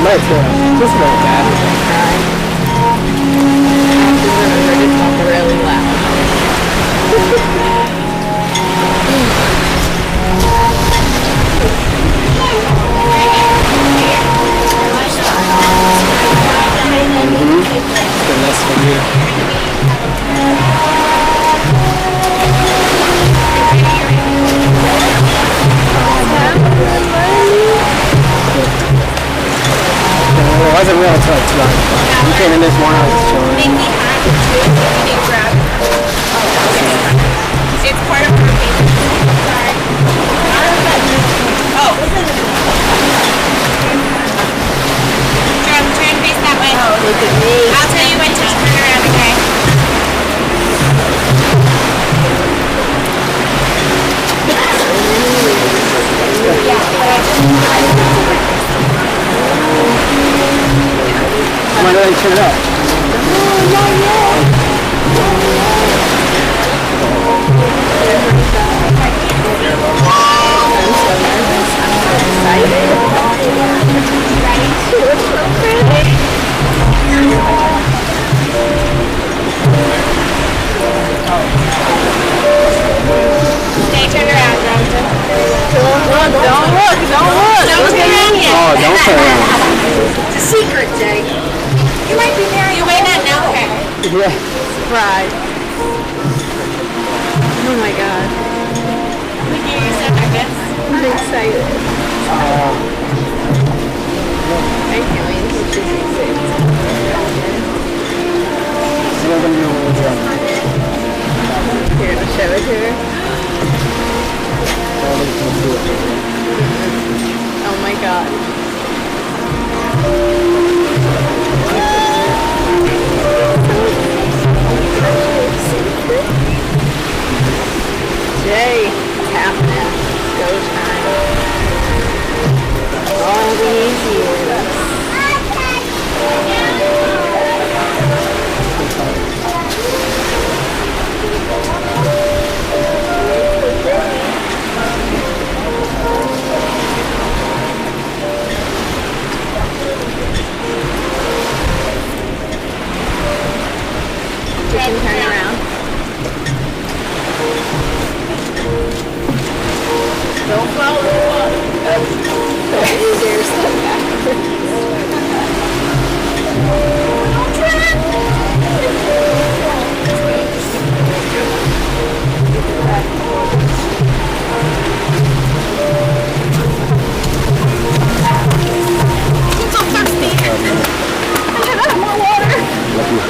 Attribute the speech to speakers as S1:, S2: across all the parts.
S1: Let's go. Just a little bad.
S2: Remember to talk really loud.
S1: Good less for you. It wasn't real until like 2 hours. You came in this morning, I was just chilling.
S3: It's part of her page. Sorry. Oh. Jerome, turn face that way.
S2: Oh, look at me.
S3: I'll tell you when to turn around, okay?
S1: Why don't you turn it up?
S3: Okay, turn around, Jerome.
S2: Don't look.
S3: Don't turn around yet.
S1: Oh, don't turn around.
S3: It's a secret, Jay. You might be married. You might not know her.
S1: Yeah.
S2: Right. Oh my god.
S3: We hear you so nervous.
S2: I'm excited. I can't wait until she's 6.
S1: You're gonna be a little drunk.
S2: You're gonna show it to her? Oh my god. Jay, it's happening. Go time. All these years. You can turn around. Don't follow the water. Don't you dare step backwards. I'm so thirsty. I have more water.
S1: Love you.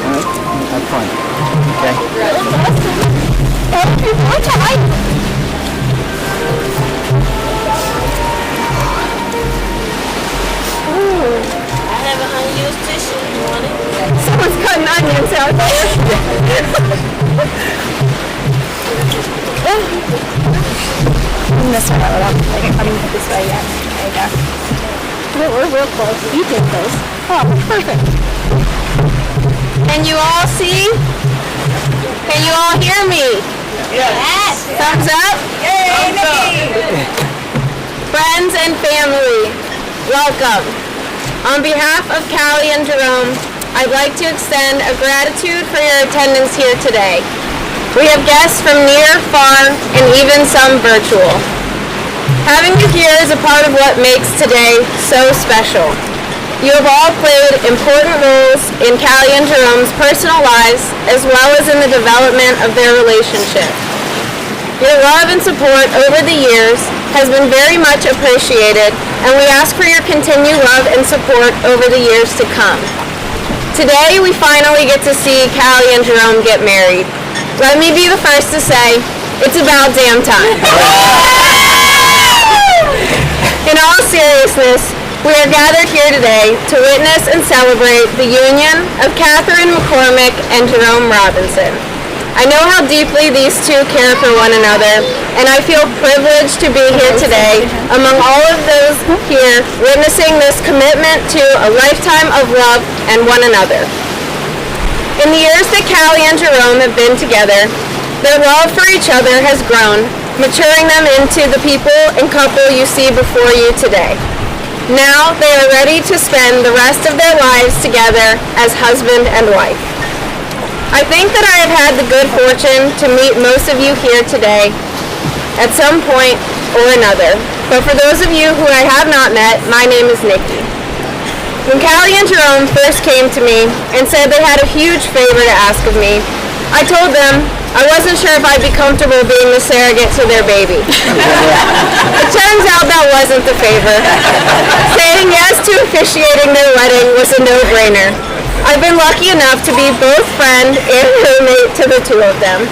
S1: Alright, have fun. Okay?
S2: Oh, you're more tight.
S3: I have an unused tissue. You want it?
S2: Someone's cutting onions out there. I'm gonna start out with like I'm coming this way yet. There you go. We're real close. You did close. Oh, perfect. Can you all see? Can you all hear me?
S3: Yes.
S2: Thumbs up?
S3: Yay,
S2: Friends and family, welcome. On behalf of Kallie and Jerome, I'd like to extend a gratitude for your attendance here today. We have guests from near, far, and even some virtual. Having you here is a part of what makes today so special. You have all played important roles in Kallie and Jerome's personal lives as well as in the development of their relationship. Your love and support over the years has been very much appreciated, and we ask for your continued love and support over the years to come. Today, we finally get to see Kallie and Jerome get married. Let me be the first to say, it's about damn time. In all seriousness, we are gathered here today to witness and celebrate the union of Catherine McCormick and Jerome Robinson. I know how deeply these two care for one another, and I feel privileged to be here today among all of those here witnessing this commitment to a lifetime of love and one another. In the years that Kallie and Jerome have been together, their love for each other has grown, maturing them into the people and couple you see before you today. Now they are ready to spend the rest of their lives together as husband and wife. I think that I have had the good fortune to meet most of you here today at some point or another. But for those of you who I have not met, my name is Nikki. When Kallie and Jerome first came to me and said they had a huge favor to ask of me, I told them I wasn't sure if I'd be comfortable being the surrogate to their baby. It turns out that wasn't the favor. Saying yes to officiating their wedding was a no-brainer. I've been lucky enough to be both friend and roommate to the two of them.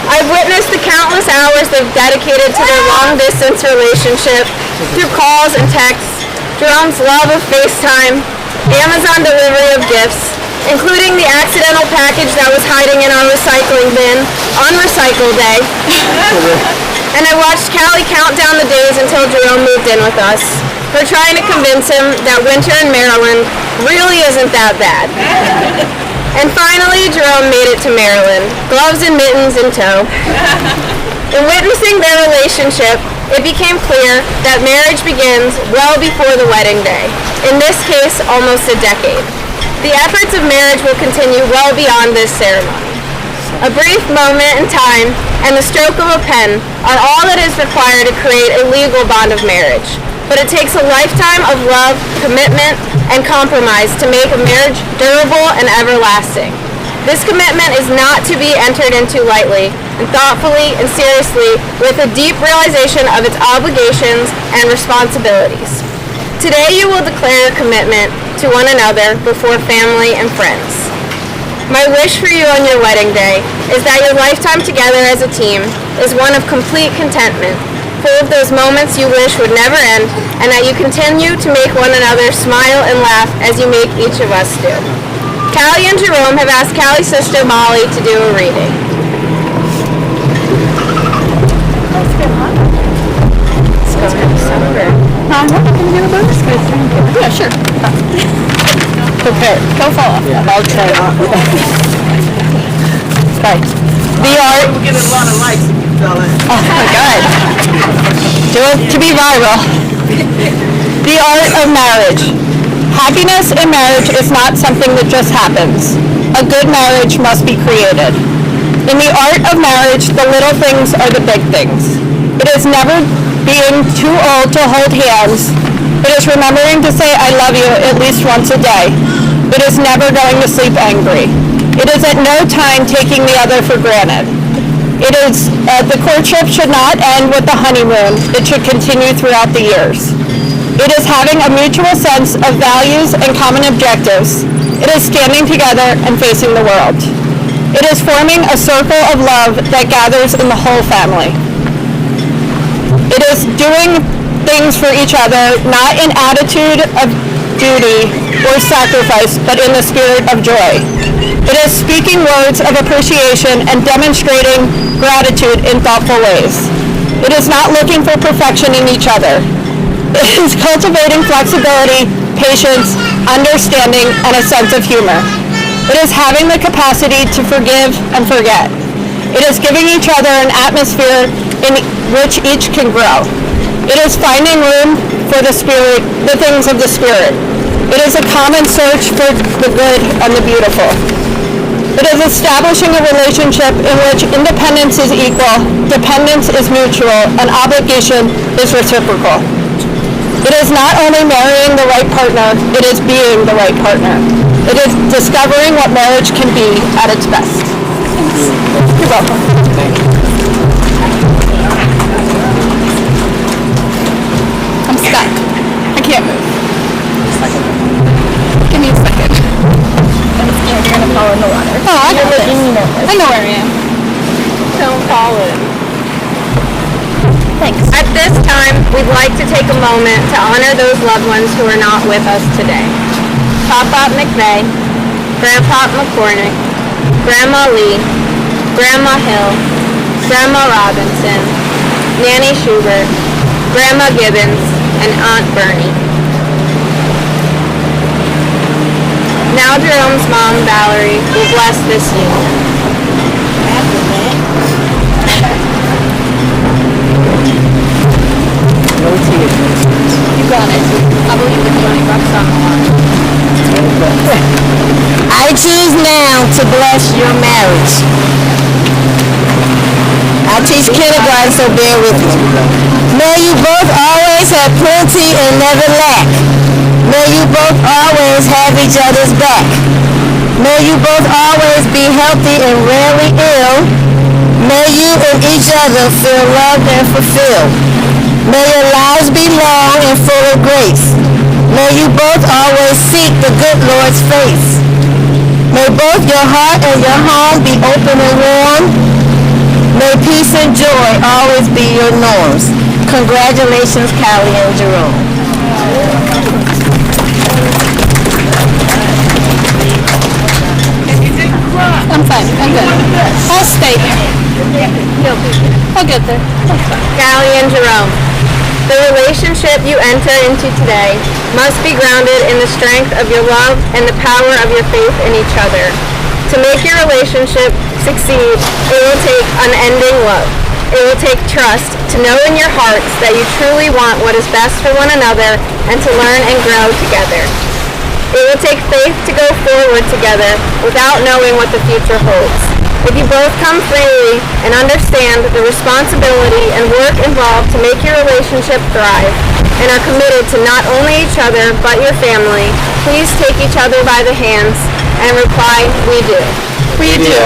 S2: I've witnessed the countless hours they've dedicated to their long-distance relationship through calls and texts, Jerome's love of FaceTime, Amazon delivery of gifts, including the accidental package that was hiding in our recycling bin on recycle day. And I watched Kallie count down the days until Jerome moved in with us. We're trying to convince him that winter in Maryland really isn't that bad. And finally, Jerome made it to Maryland, gloves and mittens in tow. In witnessing their relationship, it became clear that marriage begins well before the wedding day. In this case, almost a decade. The efforts of marriage will continue well beyond this ceremony. A brief moment in time and the stroke of a pen are all that is required to create a legal bond of marriage. But it takes a lifetime of love, commitment, and compromise to make a marriage durable and everlasting. This commitment is not to be entered into lightly and thoughtfully and seriously with a deep realization of its obligations and responsibilities. Today you will declare your commitment to one another before family and friends. My wish for you on your wedding day is that your lifetime together as a team is one of complete contentment, full of those moments you wish would never end, and that you continue to make one another smile and laugh as you make each of us do. Kallie and Jerome have asked Kallie's sister Molly to do a reading.
S4: Yeah, sure.
S1: Okay.
S4: Go follow.
S1: Yeah, I'll try not.
S4: Okay. The art.
S5: We're getting a lot of likes, fella.
S4: Oh my God. Do it to be viral. The art of marriage. Happiness in marriage is not something that just happens. A good marriage must be created. In the art of marriage, the little things are the big things. It is never being too old to hold hands. It is remembering to say I love you at least once a day. It is never going to sleep angry. It is at no time taking the other for granted. It is, the courtship should not end with the honeymoon. It should continue throughout the years. It is having a mutual sense of values and common objectives. It is standing together and facing the world. It is forming a circle of love that gathers in the whole family. It is doing things for each other, not in attitude of duty or sacrifice, but in the spirit of joy. It is speaking words of appreciation and demonstrating gratitude in thoughtful ways. It is not looking for perfection in each other. It is cultivating flexibility, patience, understanding, and a sense of humor. It is having the capacity to forgive and forget. It is giving each other an atmosphere in which each can grow. It is finding room for the spirit, the things of the spirit. It is a common search for the good and the beautiful. It is establishing a relationship in which independence is equal, dependence is mutual, and obligation is reciprocal. It is not only marrying the right partner, it is being the right partner. It is discovering what marriage can be at its best. You're welcome.
S1: Thank you.
S4: I'm stuck. I can't move. Give me a second.
S2: I'm scared you're gonna fall in the water.
S4: Oh, I know I know where I am.
S2: Don't fall in. Thanks. At this time, we'd like to take a moment to honor those loved ones who are not with us today. Papa McVeigh, Grandpa McCormick, Grandma Lee, Grandma Hill, Grandma Robinson, Nanny Schubert, Grandma Gibbons, and Aunt Bernie. Now Jerome's mom, Valerie, will bless this union.
S1: No tears.
S4: got it. I believe in you and Rock's on the line.
S6: I choose now to bless your marriage. I teach kindergarten, so bear with me. May you both always have plenty and never lack. May you both always have each other's back. May you both always be healthy and rarely ill. May you and each other feel loved and fulfilled. May your lives be long and full of grace. May you both always seek the good Lord's face. May both your heart and your home be open and warm. May peace and joy always be your norms. Congratulations, Kallie and Jerome.
S4: I'm fine. I'm good. I'll stay here. I'll get there.
S2: Kallie and Jerome, the relationship you enter into today must be grounded in the strength of your love and the power of your faith in each other. To make your relationship succeed, it will take unending love. It will take trust to know in your hearts that you truly want what is best for one another and to learn and grow together. It will take faith to go forward together without knowing what the future holds. If you both come freely and understand the responsibility and work involved to make your relationship thrive and are committed to not only each other but your family, please take each other by the hands and reply, "We do."
S4: We do.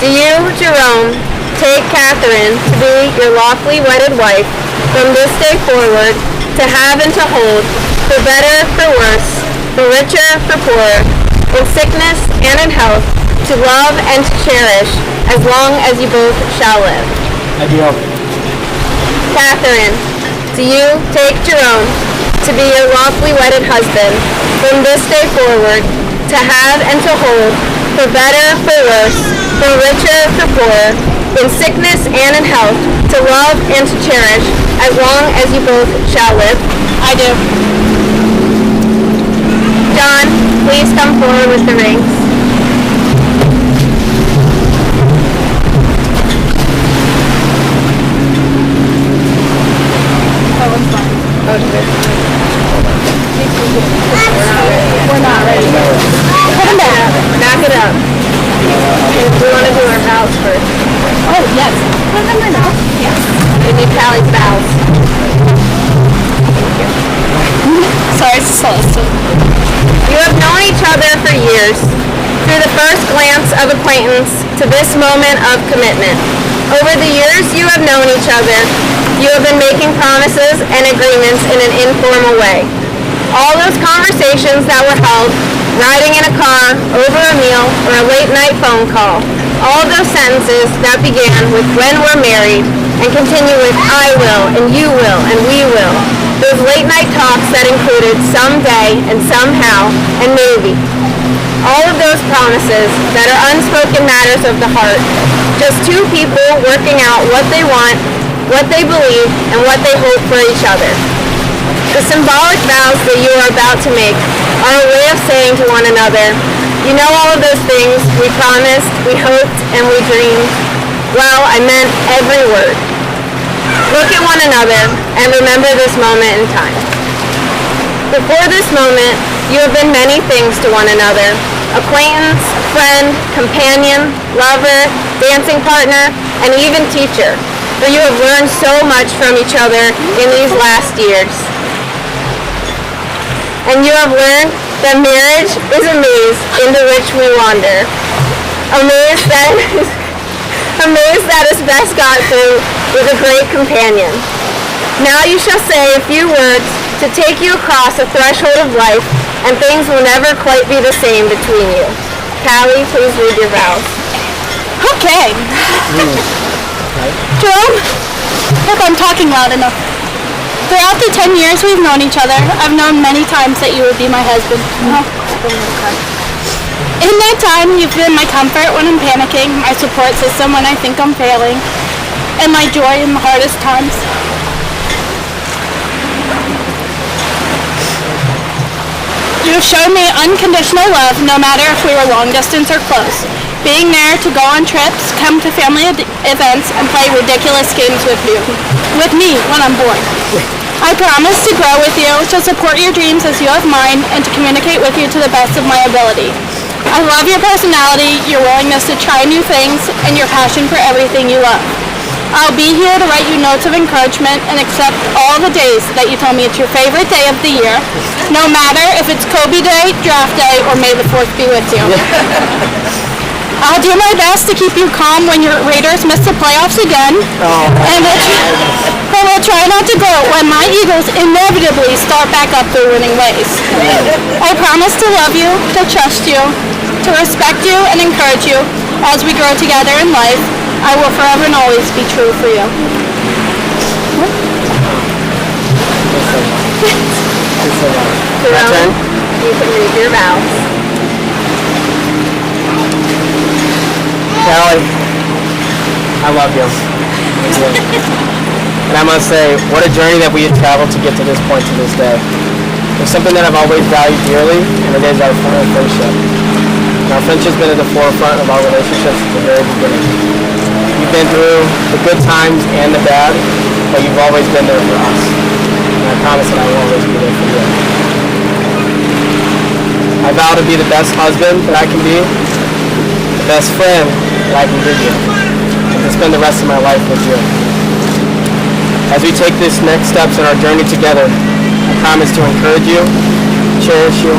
S2: Do you, Jerome, take Catherine to be your lawfully wedded wife from this day forward, to have and to hold, for better, for worse, for richer, for poorer, in sickness and in health, to love and to cherish, as long as you both shall live?
S1: I do.
S2: Catherine, do you take Jerome to be your lawfully wedded husband from this day forward, to have and to hold, for better, for worse, for richer, for poorer, in sickness and in health, to love and to cherish, as long as you both shall live?
S4: I do.
S2: John, please come forward with the rings.
S4: We're not ready. Put them back.
S2: Back it up. We want to do our vows first.
S4: Oh, yes. Put them in now. Yes.
S2: We need Callie's vows.
S4: Sorry, it's slow.
S2: You have known each other for years, through the first glance of acquaintance to this moment of commitment. Over the years you have known each other, you have been making promises and agreements in an informal way. All those conversations that were held, riding in a car, over a meal, or a late night phone call. All those sentences that began with "when we're married" and continue with "I will," and "you will," and "we will." Those late night talks that included "someday" and "somehow" and "maybe." All of those promises that are unspoken matters of the heart. Just two people working out what they want, what they believe, and what they hope for each other. The symbolic vows that you are about to make are a way of saying to one another, "You know all of those things we promised, we hoped, and we dreamed? Well, I meant every word." Look at one another and remember this moment in time. Before this moment, you have been many things to one another: acquaintance, friend, companion, lover, dancing partner, and even teacher. For you have learned so much from each other in these last years. And you have learned that marriage is a maze into which we wander. A maze that is best got through with a great companion. Now you shall say a few words to take you across a threshold of life, and things will never quite be the same between you. Kallie, please read your vows.
S4: Okay. Jerome, hope I'm talking loud enough. Throughout the 10 years we've known each other, I've known many times that you would be my husband. In that time, you've been my comfort when I'm panicking, my support system when I think I'm failing, and my joy in the hardest times. You've shown me unconditional love no matter if we were long distance or close. Being there to go on trips, come to family events, and play ridiculous games with me when I'm bored. I promise to grow with you, to support your dreams as you have mine, and to communicate with you to the best of my ability. I love your personality, your willingness to try new things, and your passion for everything you love. I'll be here to write you notes of encouragement and accept all the days that you tell me it's your favorite day of the year, no matter if it's Kobe Day, Draft Day, or May the 4th be with you. I'll do my best to keep you calm when your Raiders miss the playoffs again, but we'll try not to gloat when my Eagles inevitably start back up their winning ways. I promise to love you, to trust you, to respect you and encourage you as we grow together in life. I will forever and always be true for you.
S2: Jerome, you can read your vows.
S1: Kallie, I love you. And I must say, what a journey that we have traveled to get to this point, to this day. It's something that I've always valued dearly, and it is our friendship. And our friendship's been at the forefront of our relationship since the very beginning. You've been through the good times and the bad, but you've always been there for us. And I promise that I will always be there for you. I vow to be the best husband that I can be, the best friend that I can give you, and to spend the rest of my life with you. As we take this next steps in our journey together, I promise to encourage you, cherish you,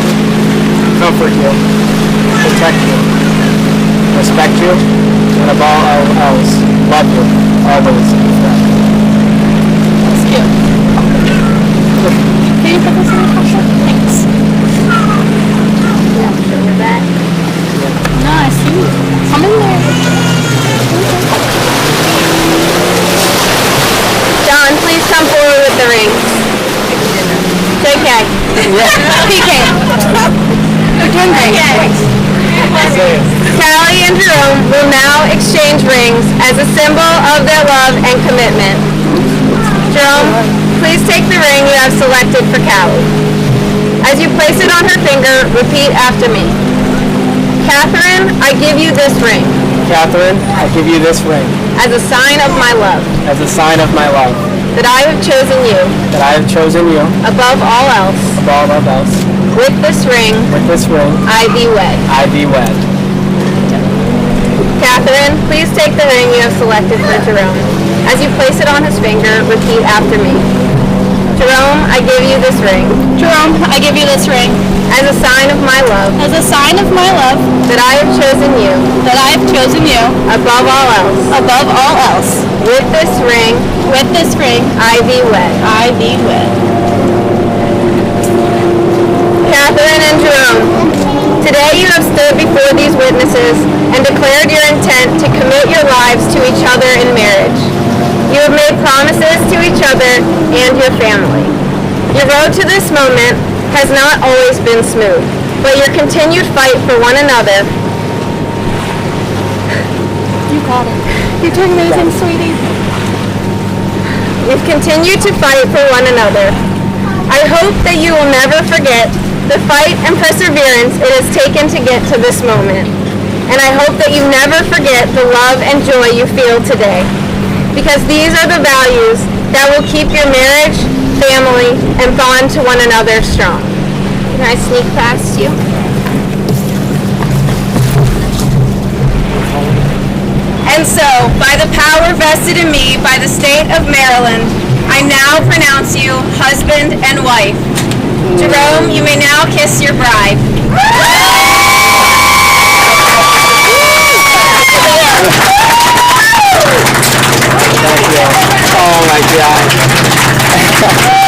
S1: comfort you, protect you, respect you, and above all else, love you always and forever.
S4: That's cute. Can you put this in the picture? Thanks.
S2: With that.
S4: No, I see you. Come in there.
S2: John, please come forward with the rings. JK. PK. You're doing great. Kallie and Jerome will now exchange rings as a symbol of their love and commitment. Jerome, please take the ring you have selected for Kallie. As you place it on her finger, repeat after me. Catherine, I give you this ring.
S1: Catherine, I give you this ring
S2: as a sign of my love.
S1: as a sign of my love,
S2: That I have chosen you
S1: that I have chosen you
S2: above all else.
S1: above all else.
S2: With this ring,
S1: With this ring,
S2: I thee wed.
S1: I thee wed.
S2: Catherine, please take the ring you have selected for Jerome. As you place it on his finger, repeat after me. Jerome, I give you this ring
S4: Jerome, I give you this ring
S2: as a sign of my love.
S4: as a sign of my love
S2: That I have chosen you
S4: that I have chosen you
S2: above all else.
S4: above all else.
S2: With this ring,
S4: With this ring,
S2: I thee wed.
S4: I thee wed.
S2: Catherine and Jerome, today you have stood before these witnesses and declared your intent to commit your lives to each other in marriage. You have made promises to each other and your family. Your road to this moment has not always been smooth, but your continued fight for one another.
S4: You got it. You're doing amazing, sweetie.
S2: You've continued to fight for one another. I hope that you will never forget the fight and perseverance it has taken to get to this moment. And I hope that you never forget the love and joy you feel today. Because these are the values that will keep your marriage, family, and bond to one another strong. Can I sneak past you? And so, by the power vested in me by the state of Maryland, I now pronounce you husband and wife. Jerome, you may now kiss your bride.
S1: Thank you. Oh my God.